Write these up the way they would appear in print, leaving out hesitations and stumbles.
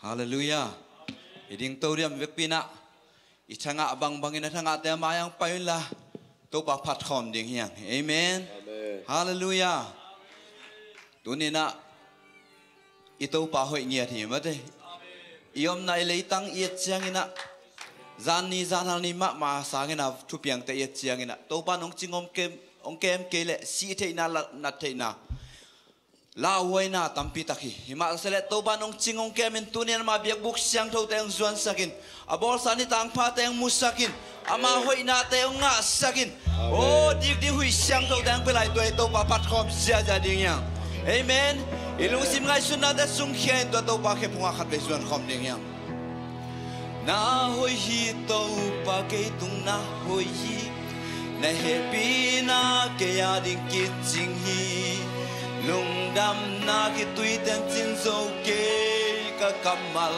Hallelujah. Iding toriam vekpina. Ichanga abang bangin thanga te mayang payunla. To pa phat khom ding hiang. Amen. Hallelujah. Tunina ito pa hoi ngia thi mate. Iom nai leitang iet chiangina. Zan ni hal ni ma sangina thupiang te iet chiangina. To pa nong chingom kem ong kem kele si theina na theina. La waina tampi taki hima sele toba nong chingong kemin tunian ma biak buk siang tho teng zuan sakin abol sani tang pha teng musakin ama hoina te nga sakin o dik di hui siang tho teng pelai toi toba pat khom sia ja ding yang amen ilung sim ngai sunna da sung khen to toba khe phunga khat be zuan khom ding yang na hoi hi toba ke tung na hoi hi na happy na ke ya ding kin jing hi lung đam na ki tui ten chin so ke ka kamal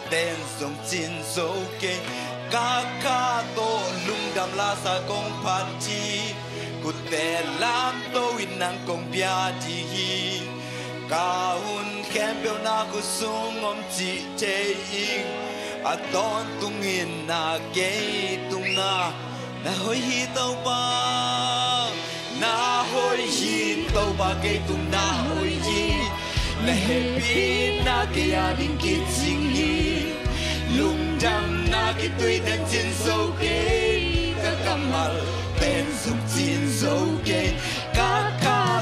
ten song chin so ke ka to lung đam la sa kong phan chi ku te lam to in nang kong pia ti hi ka hun khem pe na ku sung om chi che ing a ton tung in na ke tung na hoi hi tau pa na hoi hi tau ba ke tung na hoi hi na happy na ke ya ding ki sing hi lung dam na ki tui ten chin so ke ka kamal ten sung chin so ke ka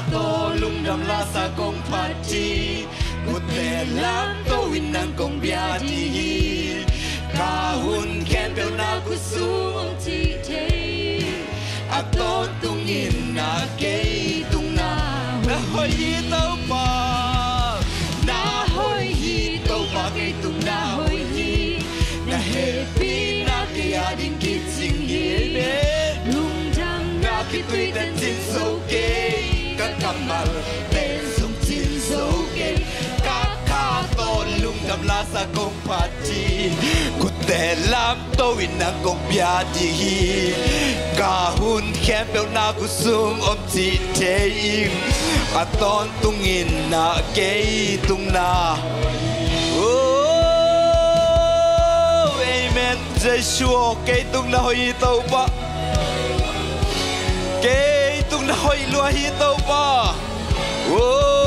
to lung dam la sa kong pati ku te lam to win nang kong bia ti hi ka hun ken pe na ku sung ti te aton tung in na ke tung na hoi hi tau pa na hoi hi tau pa ke tung na hoi hi na happy na ke adin ki sing hi ne lung jam na ki tui ten chin so ke ka kamal ten sung chin so ke ka to lung dam la sa kong pati ku te lam to in na kong pia ti hi ka hun khem pe na ku sum om ti te im a ton tung in na ke tung na oh amen Joshua ke tung na hoi tau pa ke tung na hoi lua hi tau pa oh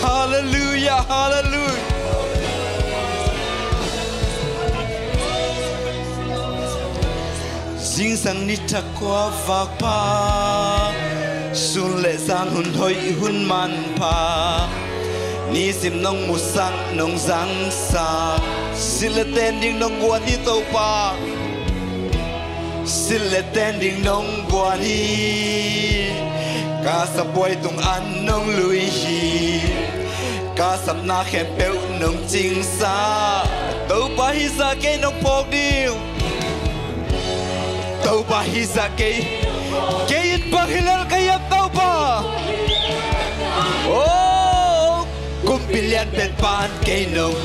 hallelujah, hallelujah. Sing sang ni takwa vak pa, sun le san hun hoi hun man pa, ni sim nong musang nong zang sa, sile tending nong guan hi tau pa, sile tending nong guan hi. Ka sa boy tung an nong lui hi ka sam na khem peu nong ching sa tau pa hi sa ke nong pok diu tau pa hi sa ke it pa hilal kayap tau pa oh kum pilian pet pan ke nong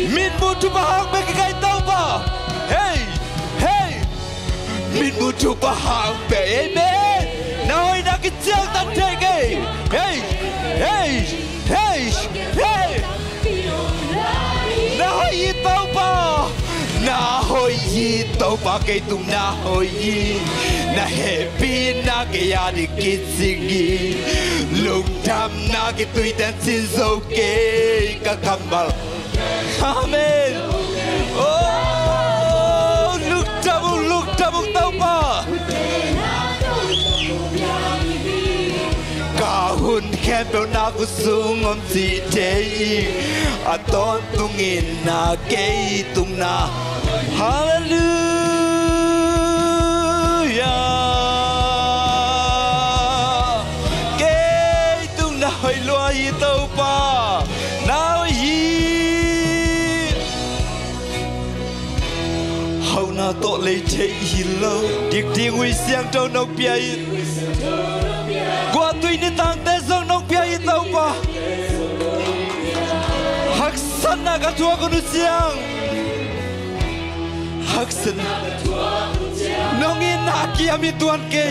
min mu tu bahang be kai tau pa hey hey min mu tu bahang be amen now I nak kecil tak take hey hey hey hey na hoi tau pa na hoi tau pa ke tung na hoi na happy na ke ya di kitsingi lung tam na ke tui ten sin so ke ka kamal amen oh look double tau pa ka hun khen pe na ku sung om ti te a ton tung in na ke tung na hallelujah ke tung na hoi lo hi tau pa now hi hau na to le che hi lo dik ting wi siang trâu nóc bia qua tuy ni tang te zong nong pia i tau pa hak san na ka tua ko nu siang hắc sinh nông in na kia mi tuan ke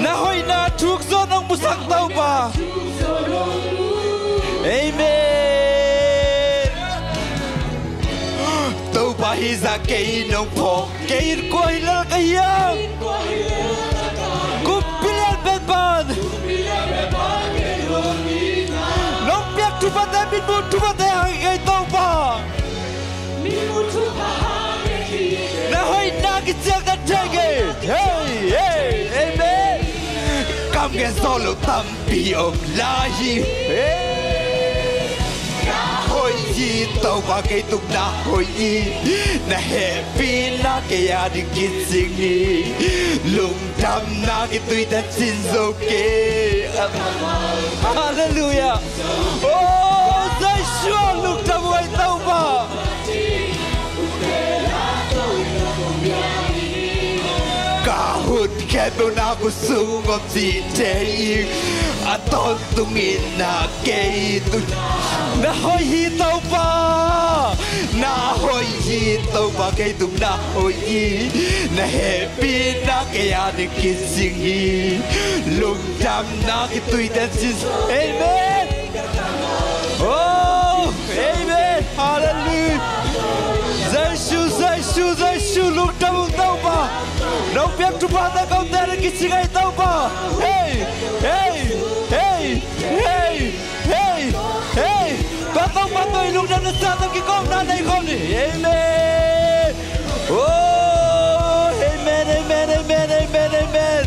na hoi na thuốc gió nông busak tàu ba amen tàu ba hi ra cây nông phò cây quay la cây yang cúp bilian bên ban nông biak tu ba ta bin bu tu ba ta hàng cây tàu ba na hoi na cái chiếc đất trời kì hey hey amen cam cái gió lục tâm bị ôm la hi hoi gì tàu ba cái tung na hoi gì na happy na cái ya đi kít sinh đi lung đam na cái tuổi ta xin dâu kê hallelujah oh giải chúa lung đam hoi tàu ba cả hụt kẻ bêu na của sung ngọc gì thế yên à tôn tung in na cây tu na hoi hi tàu ba na hoi hi tàu ba cây tung na hoi hi na happy na cái ya đi kí sinh hi lung đam na cái tuổi ta xin amen oh amen hallelujah Giêsu lung đam tàu ba nông biak tu ba ta kau ta kí sinh ai tàu ba hey hey hey hey hey hey ta tàu ba tôi lung đam sa ta kí con na này không đi amen oh amen amen amen amen amen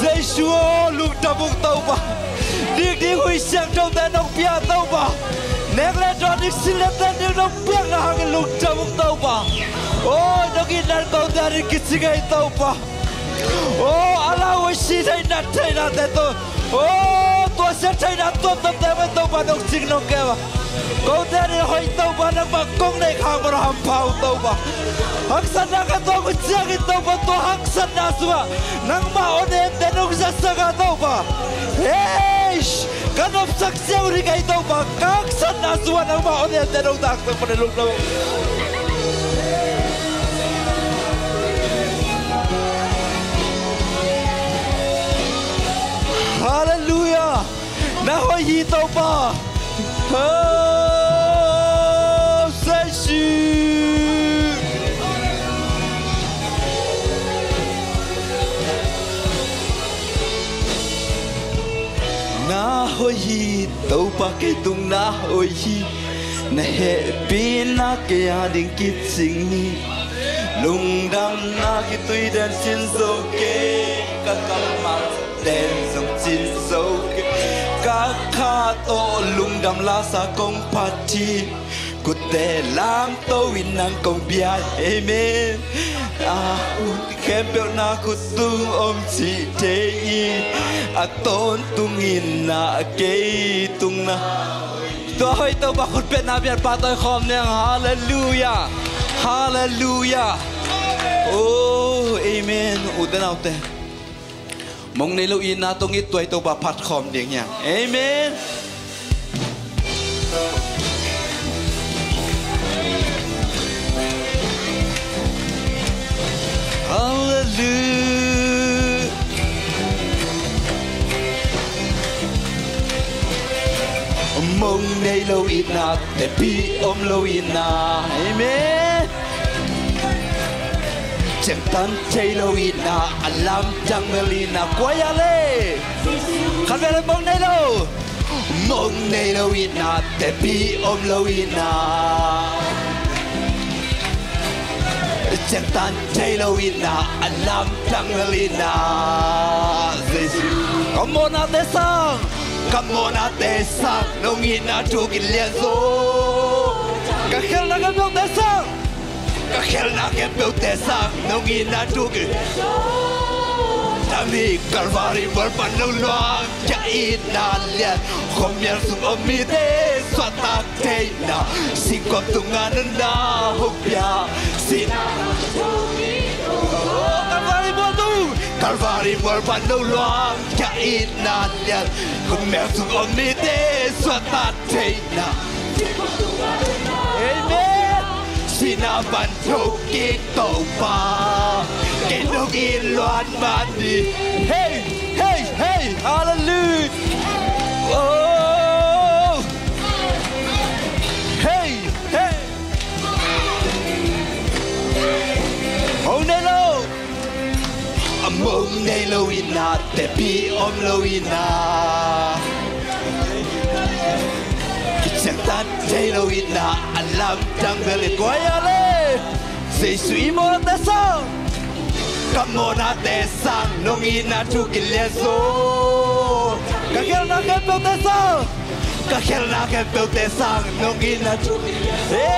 Giêsu lung đam tàu ba đi huy sang trong ta nông biak tàu ba nè cái đó đi xin lên ta đi nông biak là hàng lung đam tàu ba oh nông in nan kau ta kí sinh ai tàu ba oh Allah ơi xin thầy nát thế tôi oh tôi sẽ thầy nát tôi tập thể với tôi và nông sinh nông kêu à câu thế này hỏi tôi và nông bạc công này hàng mà ham phao tôi và hắc sân na cái tôi cũng chưa cái tôi và tôi hắc sân na xua nông mà ôn em để nông ra sang cái tôi và hey cái nông sắc xéo đi cái tôi và hắc sân na xua nông mà ôn em để nông đặt tôi phải lúc đâu hallelujah na hoi hi tàu ba oh Giêsu na hoi hi tàu ba cái tung na hoi hi na happy na cái ading kít sinh ni lung đam na cái tuổi đen xin dâu kê các mặt đen dòng xin dâu kê các khá to lung đam la sa công party cút tê lam tô in năng công bia amen à khem bèo na cút tung ôm chị thế y à tôn tung in na kê tung na tôi hơi tao bạc cút bên na biar ba tôi khom nè hallelujah hallelujah oh amen uten nào tê mong này lâu in na tôi nghĩ tuổi tôi bà phát khom tiếng nhạc amen hallelujah mong này lâu in na để bi ôm lâu in na amen chẳng tan chơi lâu in na alam chẳng melina quay ale khăn về lên mong này lâu in na để bi ôm lâu in na chẳng tan chơi lâu in na alam chẳng melina come on at the song come on at the song nông in na chu kinh liên số các khel na cái nông the song các khel na cái biểu te sang nông in na chu kinh Dami Calvary berpan luang Jait na liat Khomyar sum omite Swatak teina Singkop tungan na hopya Sina Calvary bertu Calvary berpan luang Jait na liat Khomyar sum omite Swatak teina Amen sina ban thâu ki tàu pa cái nó in loan ban đi hey hey hey hallelujah oh hey hey hôm nay lâu mong nay lâu ina te pi om lâu ina chẳng tan thấy lâu ina anh làm chẳng về lại quay lại dây suy mơ ta sao cầm mơ na te sang nông ina chu kinh liên số các khéo na khéo bèo te sao các khéo na khéo bèo te sang nông ina chu kinh liên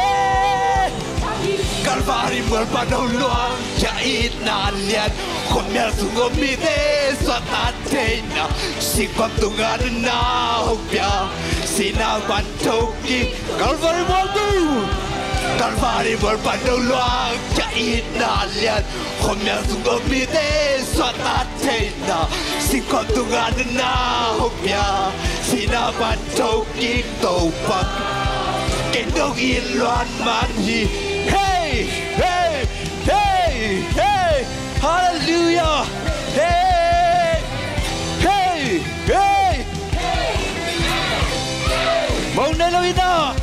Calvary mơ ban đầu loang cha ít na lian con mèo sung ôm mi te sa ta te na si quam tung an na hok pia si na ban thâu ki Calvary mơ tu Calvary mơ ban đầu loang cha ít na lian con mèo sung ôm mi te sa ta te na si quam tung an na hok pia si na ban thâu ki tàu bạc cái đâu yên loan man hi hey hey hey hey hallelujah hey hey hey mong nay lâu ina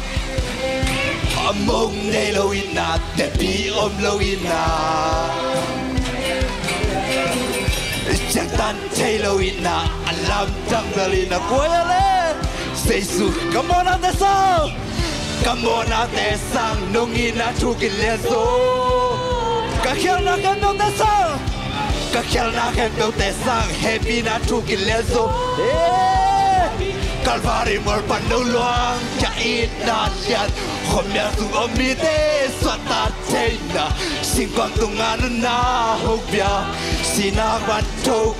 mong nay lâu ina te pi om lâu ina chẳng tan thấy lâu ina làm chẳng đời ina quay lên Jesus come on out the song Come on out there, sang nông ina chu kinh liên số. Các khéo na khéo bèo te sang, các khéo na khéo bèo te sang, happy na chu kinh liên số. Calvary mơ ban đầu loang, cha ít na lian, hôm nay sung ôm mi te, xoa ta te na, xin con tung an na hốc bia, xin na ban thâu.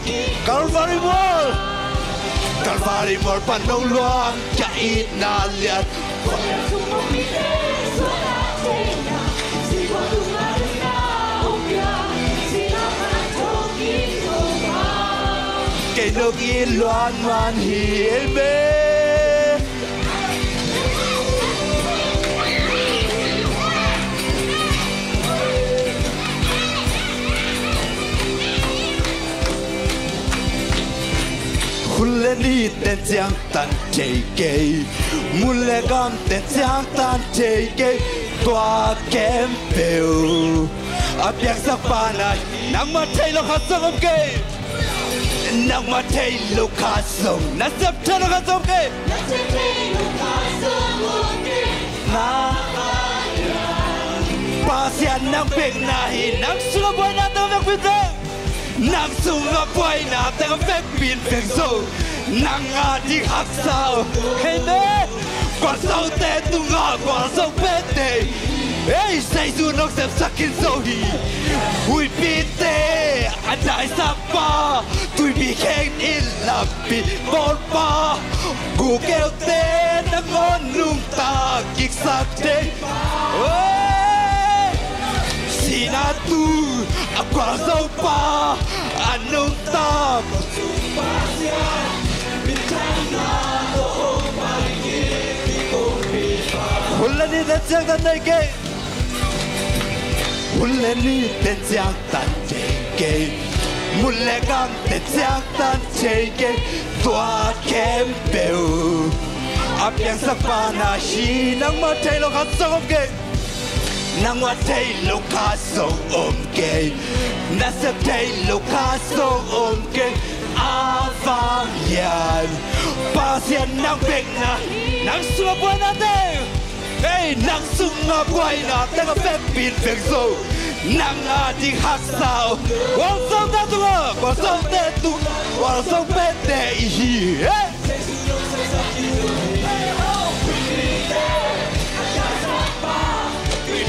Calvary mơ, Calvary mơ ban đầu loang, cha ít na lian. Cái nước yên loan man hiền bê Huleni ten giang tan chei kei Mule gam ten giang tan chei kei Tua kem peo Apiak sa panay Nang matay lo kasong om kei Nang matay lo kasong Nasap cha lo kasong kei Nasap cha lo kasong om kei Pasian nang pek nahi Nang sunga boy na tawag pitang Nang sunga boy na tawag pek pin pek so Nang adik haksao Hey me Quả sâu tê tu ngọ quả sâu bê tê Ê say du nông xếp sắc kinh sâu hì Ui bi tê Anh đại sa ba Tui bi khen in làm bi bồn ba Cú kêu tê Nâng ngon nung ta Kik sắc tê Sina tu A quả sâu ba Anh nung ta Huleni ten giang tan chei kei Huleni ten giang tan chei kei Mule gam ten giang tan chei kei Tua kem peo Apiang sa pana hi Nang matay lo kasong om kei Nang matay lo kasong om kei Nasap tay lo kasong om kei Avang yan Pasian nang pek na Nang sumabuan natin Hey, nang sunga boy na tanga pek pin pek so Nang ating haksao Wang song ta tunga Wang song te tunga Wang song pe te ihi Hey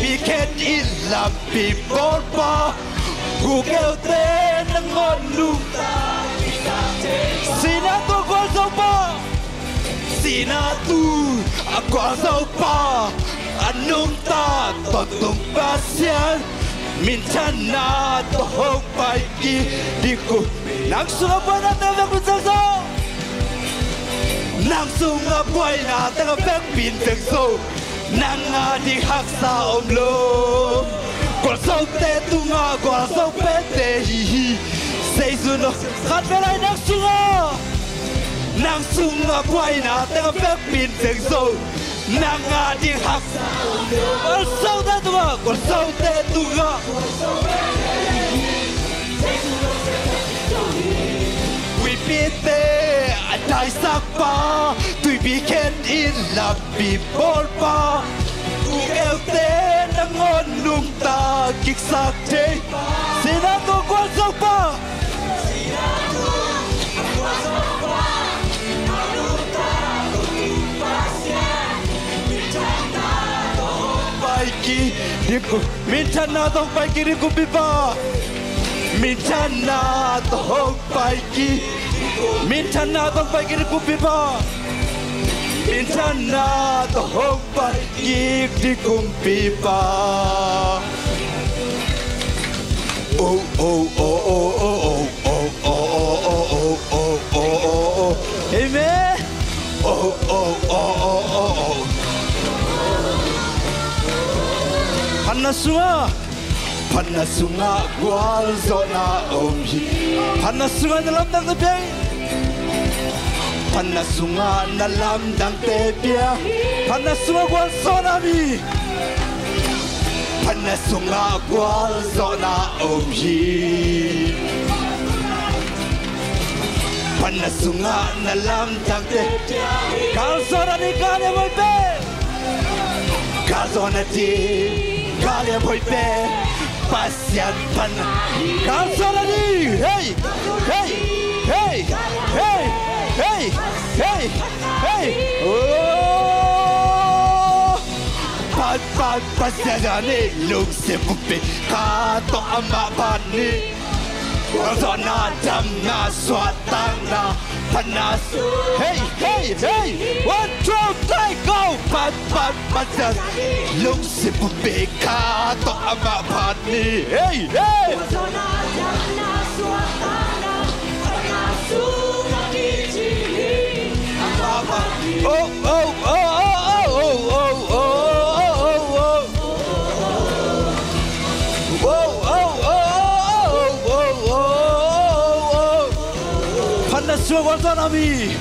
Bi ken in lam bi bol pa Gu kêu te nang ngon nung Sina tu kwa song pa Sina tu Aqua sâu pa Anong ta Totong pasyan Minsan na Tohong paiki Di ko Nang sunga boy na tawag pitagso Nang sunga boy na tawag pek pin pekso nanga di hak sa om lo kwa sau te tunga kwa sau pe te hi sei su no khat ve lai nang sunga kwai na te pe pin teng so nanga di hak sa om lo kwa sau te tunga we pite dai sak pa tui bi ken in la bi bol pa u el te na ngon nung ta kik sak te sina to kwa sak pa sina to kwa sak pa nung ta tu pa sia mitana to pai ki diku mitana to pai ki diku bi pa mitana to pai ki Mintana to pai ki kupi pa Mintana to pai ki kupi pa Oh oh oh oh oh oh oh oh oh oh Amen Oh oh oh oh oh Panasunga gwal zona omhi Panasunga dalam dang te Panasunga dalam dang te pia Panasunga gwal zona mi Panasunga gwal zona omhi Panasunga dalam dang te Kal zona ni kale boy pe Kal zona ti kale boy pe Pasian pana Kansara ni hey hey hey hey hey hey hey oh pat pasian ni lung se pupe kato ama pani Wazona damna swatana panas hey hey hey 1 2 3 go pat pasian lung se pupe kato ama pani hey hey Wazona damna swatana panas umakichi ama oh oh oh oh oh oh Panasunga gwal zona mi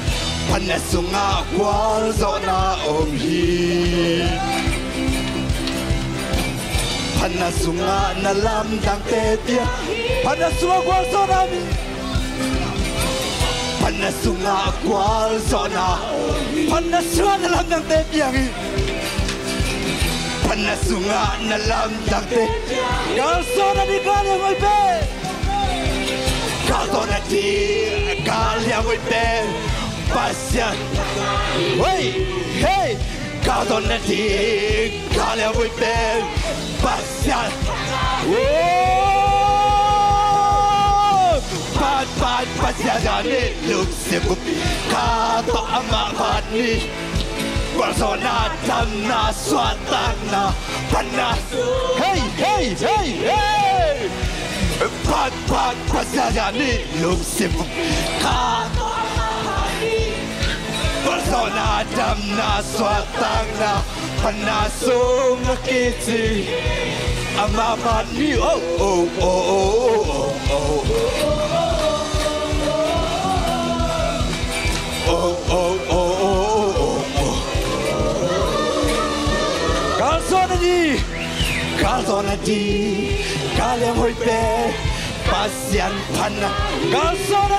Panasunga gwal zona omhi Panasunga nalam dang te tia Panasunga gwal zona mi Panasunga gwal zona Panasunga nalam dang te tia Panasunga nalam dang te Gwal zona di kale mai pe Kazona ti kalia muy ben pasian hey hey Kazona ti kalia muy ben pasian oh pat pasian ni look se pupi kato ama pani Kazona tamna swatana panas hey hey hey hey Pat pasian ni lung sipu kato amahani Persona damna swatangna panasung kiti amahani oh oh oh oh oh oh oh oh oh Kalsona di kalian hoy pe pasian pana Kalsona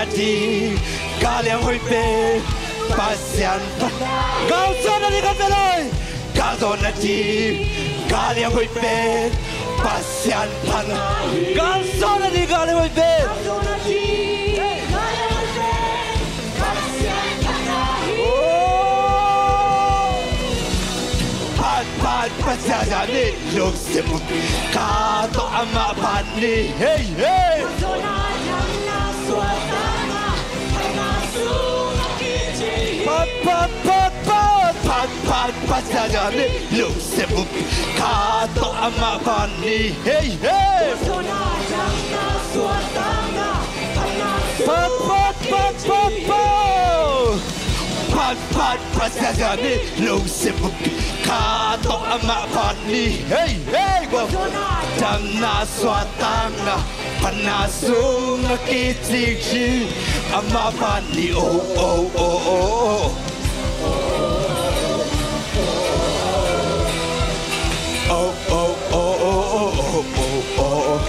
di kalian hoy pe pasian pana Kalsona di kaneloi Kalsona di kalian hoy pe pasian pana Kalsona di kalian hoy pe Pasian ni lung sipu kato ama pani hey hey pat pasian ni lung sipu kato ama pani hey hey pat Pat pat pasagani Lusibuk Katok ama patni Hey hey go Damna swatanga Panasung kitiksi Ama patni oh oh oh oh Oh oh oh oh oh oh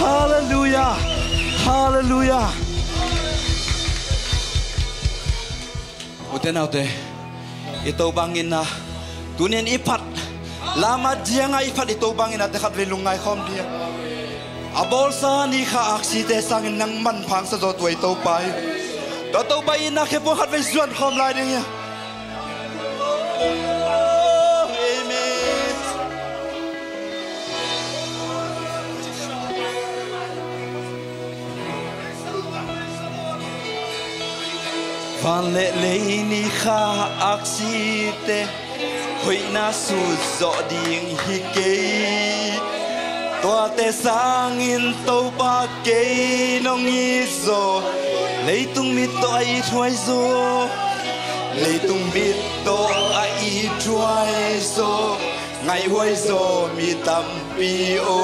Hallelujah Hallelujah Ute na ute ito bangin na tunin ipat lama dia nga ipat ito bangin na dekat lilungay kom dia abol sa ni ka aksite sangin nang manpang sa dot way to pai to bai na ke po hat ve zuan kom lai dia Van le ni kha aksite hui na su zo ding hi ke to te sang in to ba ke nong i zo le tung mit to ai thoi zo le tung mit to ai thoi zo ngai hoi zo mi tam pi o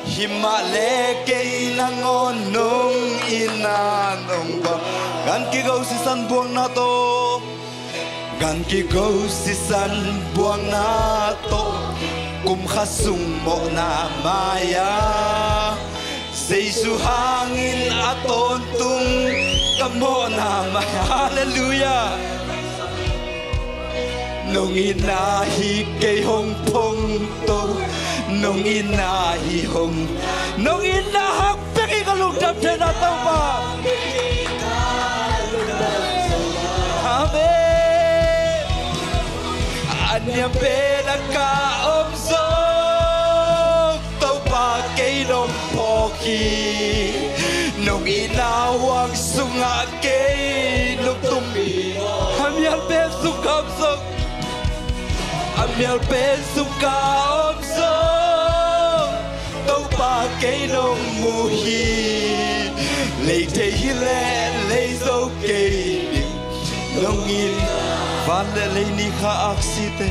Himale ke nangon nung inanong ba gan ki go si san buang na to gan ki go si san buang na to kum khasung mo na maya Jesu hangin aton tung kamo na maya hallelujah nung inahi ke hong pong to nung inahi hong nung inahak peki kalung dap na tao ba amen anya pena ka omsong tao ba kay nong poki nung inawang sunga kay nung tumbi amyal pen sukam sok amyal pen suka omsong tao ba kay nong muhi lấy thế hi lệ lấy dấu kê nông in van lệ lấy ni kha aksite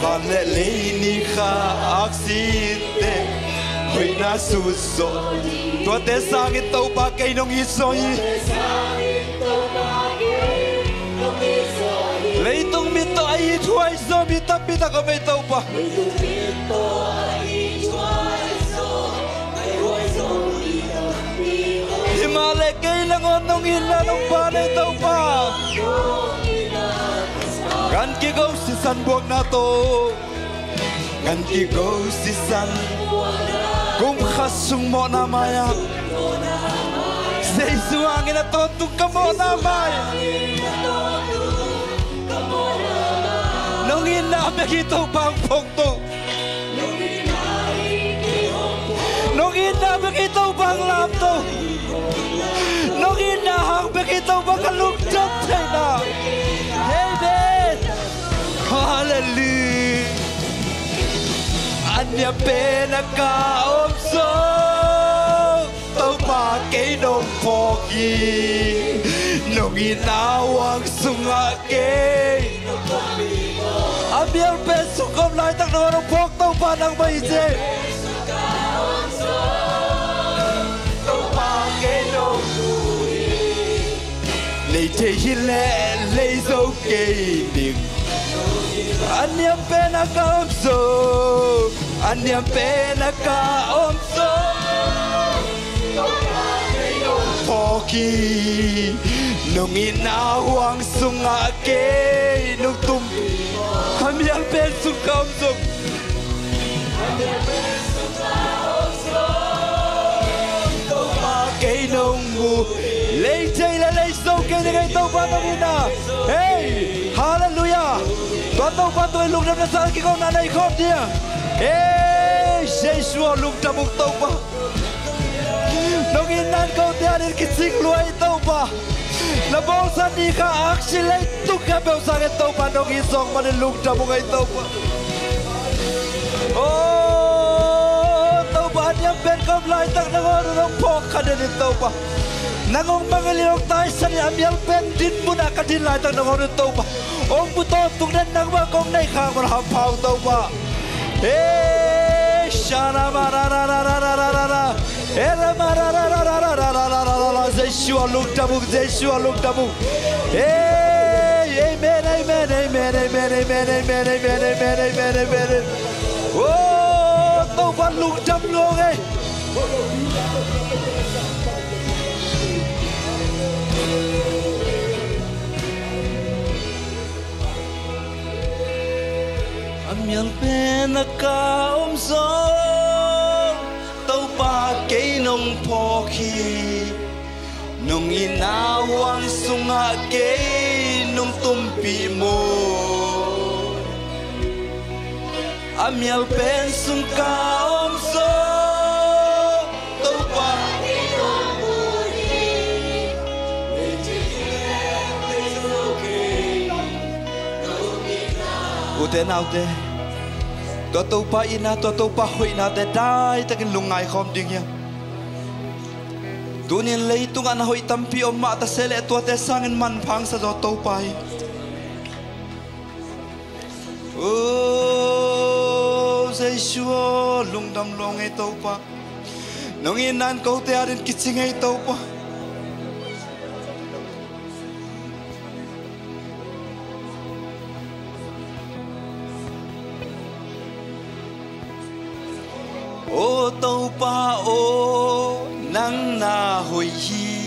van lệ lấy ni kha aksite hui na su zo tua te sang in tàu ba cây nông in soi lấy tung mi to ai thuai zo mi ta có mấy tàu ba Himale kay langon nung ila nung panay tao pa Gan ki go si san buwag na to Gan ki go si san Kung khasung mo na maya Sa isuangin na to tung ka mo na maya Nung ila megito pang pong to Nung ila megito pang lam to Nung inahang begitaw makalugtap tayo na Amen Hallelujah Anya pinakaomsong Tao pa kay nung pogi Nung inawang sungake Amyal peso kamlay tak naman ang pok Tao pa nang maisip lấy thế hi lệ lấy dấu kê đừng anh em pena ka omso anh em pena ka omso poki nung inawang sunga ke nung tum anh em pen sung ka omso cái nông mù lấy chơi là lấy sâu cái này cái tàu quan tâm na hey hallelujah toàn tàu quan tôi lục năm sáu cái con này không đi hey Jesus lục năm một tàu ba nông in nan câu tia đến cái xích lúa tàu ba là bao san đi cả aksi lấy tuk cái bao san cái tàu ba nông in song mà đến lục năm một cái tàu ba tàu ba nhắm bên cầm lại tắc nó ngon nó phok khăn đến tàu ba nangong mangalilok tayo sa ni Amiel Ben din muna kadilay tang nangong ito pa ong buto tungnan nang bagong na ikang marhampaw ito pa shana mararararararara era marararararararara Yeshua luk tabuk amen amen amen amen amen amen amen amen amen amen oh tao pa luk tab luôn ấy Amiel Ben ka so tao pa kay nong poki nung inawang sunga kay nung tumpi mo Amiel Ben sung ka so tao pa kay nong poki uten out there tao pa ina tao pa hui na te dai ta kin lungai khom ding ya tunin lei tung an hoi tampi om ma ta sele to te sangin man phang sa do tao pa oh Yeshua lung dam long ai tao pa nong in nan ko te arin kiching ai tao pa ô tàu pa ô nắng na hồi hi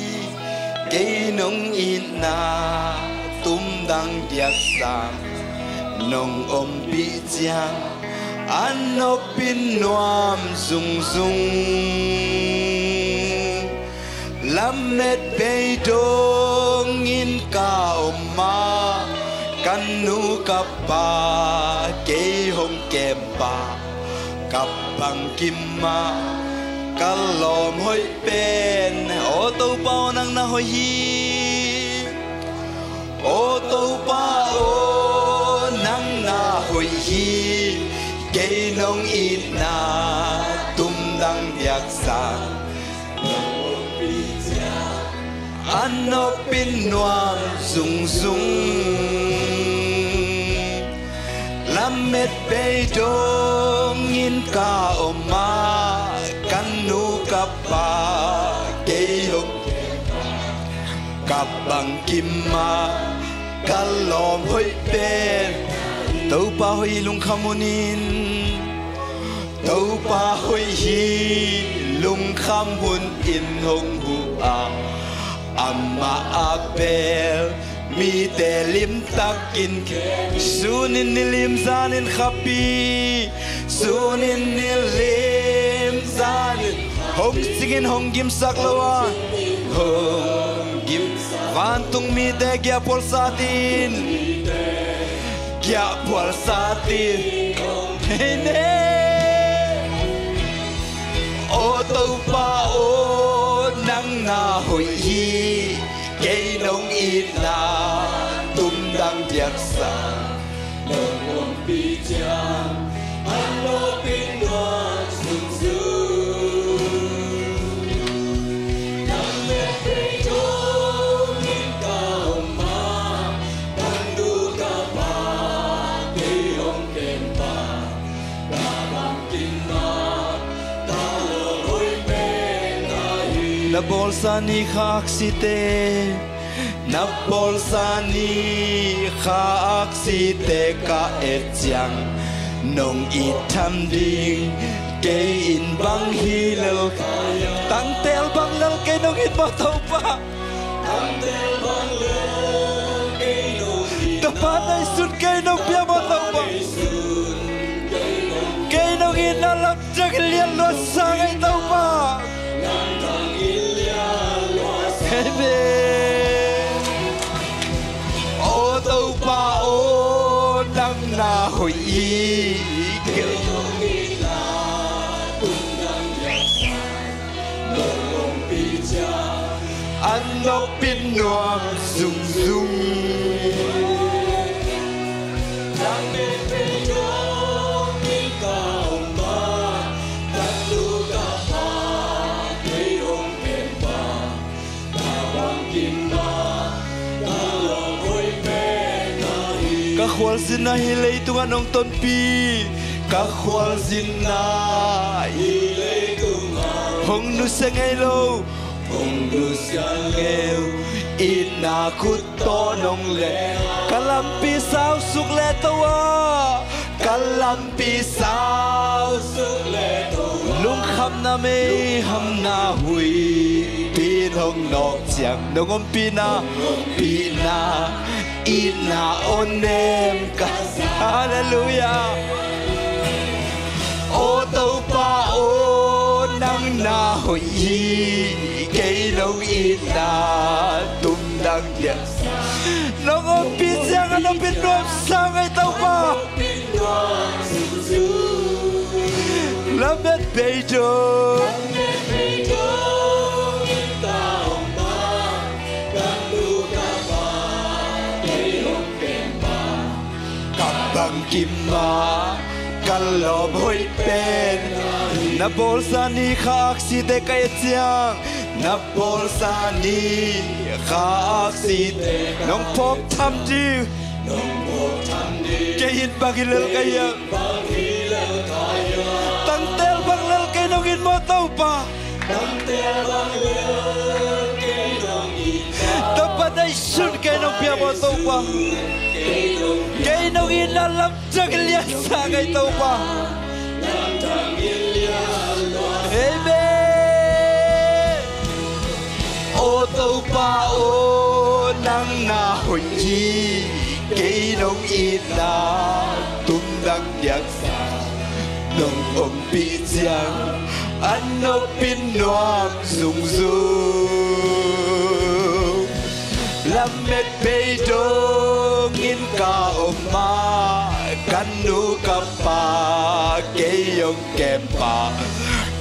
cây nông in na tum đăng điạc sang nông bị giang ăn nó pin noam zung zung làm mệt bê đông in ca ma căn nu cặp ba cây hồng kèm ba cặp bằng kim ma cả lòm hoi bên ô tô bao năng na hoi hi ô tô ba ô năng na hoi hi cây nông in na tum đăng điạc sang ăn nó pin noam zung zung làm mệt bê đông in ca ma căn nu cặp ba cây hồng cặp bằng kim ma cả lòm hoi bên tàu pa hoi lung khamunin tàu pa hoi hi lung kham hun in hong hu a amma apel mi te lim takin sunin nilim zanin khapi sunin nilim zanin hong singin hong gim saklawa hong gim vantung mi te gya pol satin hene o tàu pa o nang na hoi hi cây nông in na tum đăng điạc sang nông ôm bi chang ăn lô pin loa sung sung nang mê cây trông in cao ma đang đu ca ba cây hồng kèm ba ca bằng kim ma ta lô hoi bên na hi na bolsa ni khak si te na bolsa ni khak si te ka et chang nong i tham ding ke in bang hi lo tang tel bang lo ke nong hit ba thau pa tang tel bang lo ke nong hit ta pa nai sun ke nong pia ba thau pa ke nong hit na lak chak lian lo sang ai thau pa nang tang il lian lo sang ô tàu pa ô nang na hoi i ke nong hit na tum nang yak sang nong ong pi cha an no pin noam zung zung nang me pe jong ni ka ma ta lu ka pa ke ong ken pa ta khwal zin na hi lei tunga nong ton pi ka khwal zin na hi lei tunga hong nu sengai lo hong nu sengai ina khut to nong le kalampi sao suk le tawa kalampi sao suk le tawa lung kham na me ham na hui pin hong nok chiang nong om pina ina onem ka hallelujah ô tâu pa ô nang na hoi hi cây nong ina tum dang dia nong om pin chiang nong pin nuam sang ai tâu pa Lamet bejo Kabang kimma Kalom hoi pen Na bolsani khak si te kay chiang Na bolsani khak si te Nong pok tham ji Kayin bagilel kaya Tang tel bang lel kay nong in mo tau pa Tang tel bang lel kay nong in Tapat ay sun kay nong pia mo tau pa Kay nong in alam jagilya sa kay tau pa Amen O tau pa o nang na hoi hi Kay nong in na tum dang diak sa Nong om pi chiang Ano pin nuam dung dung Lamet bay dong in ka oma Kanu ka pa Kayong kempa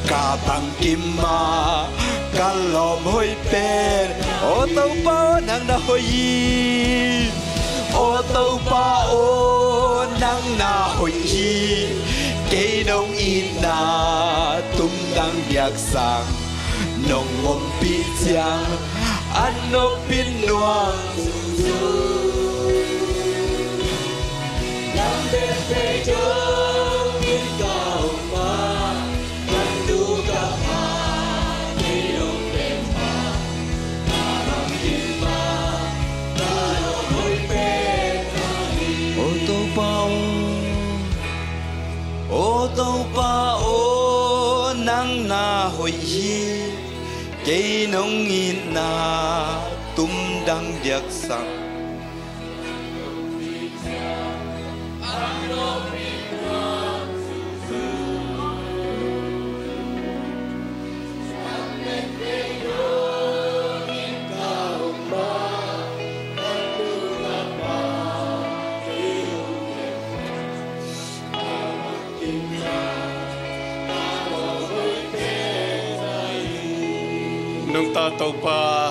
Kabang kimma Kalom hoi pen O tau pa nang na hoi O tau pa o nang na hoi Kay nong ina tum dang biak sang Nong om pi chiang Ano pin nuang Lamet bay dong in ka oma Kanu ka pa Kayong kempa Kabang kimma Kalom hoi pen O tau pa ô tâu pa ô nang na hoi hi cây nông in na tum dang diak sang Nung tataw pa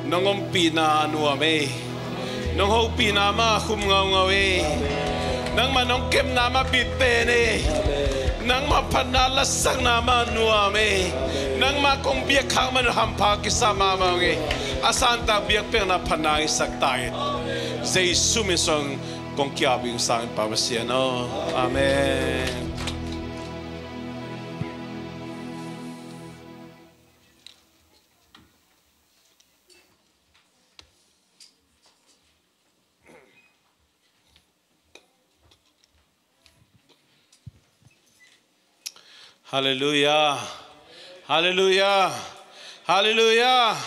nung umpina nuame nung hopina ma kumngawe nang manong kem na mapipene nang mapanalasang nama nuame nang makong biyak kang manhampa kisama mange asanta biyak pe na panay saktayit Jesus misong kong kiabing sa akin pamasiano amen. Hallelujah. Hallelujah. Hallelujah.